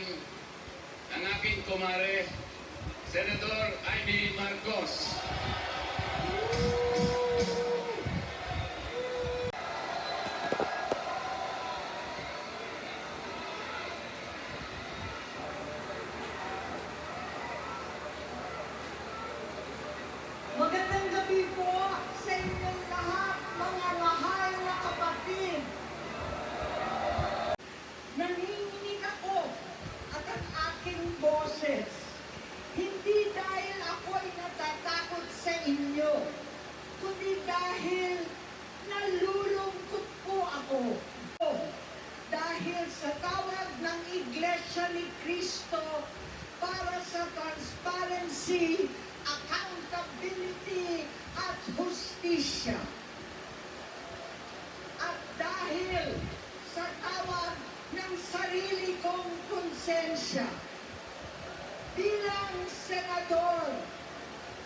ang aking kumare, Senator Amy Marcos. Magandang gabi po sa inyong lahat, mga mahal na kapatid. Nanginginig ako at ang aking boses, hindi dahil ako'y natatakot sa inyo, kundi dahil nalulungkot po ako. Dahil sa tawag ng Iglesia ni Cristo para sa transparency, accountability at hustisya. At dahil sa tawag ng sarili kong konsensya, bilang senador,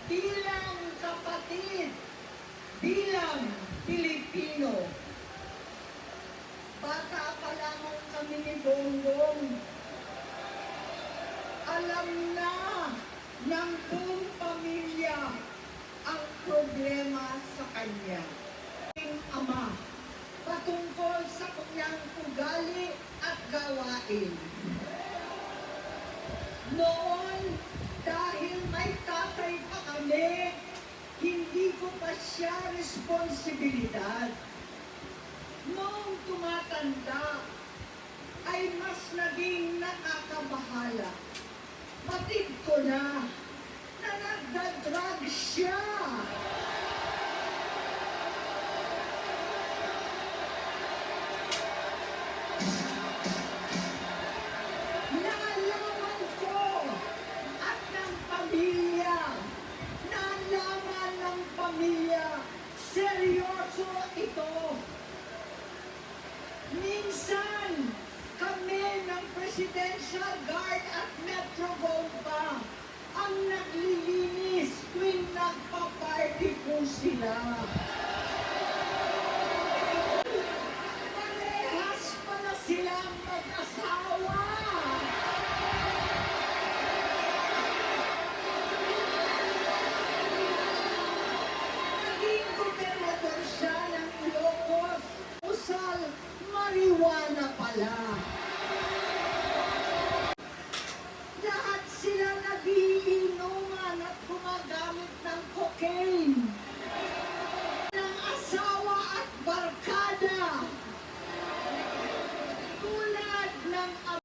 bilang kapatid, bilang Pilipino, bata pa lamang kami ni Bongbong, alam na ng buong pamilya ang problema sa kanya. Ang ama, patungkol sa kanyang ugali at gawain. Noon, dahil may tatay pa kami, hindi ko pa siya responsibilidad. Noong tumatanda, ay mas naging nakakabahala. Batid ko na nagda-drug siya. Naalaman ko at ng pamilya, naalaman ng pamilya, seryoso ito. Minsan, kami ng Presidential Guard at Metro Bomba ang naglilinis tuwing nagpa-party po sila.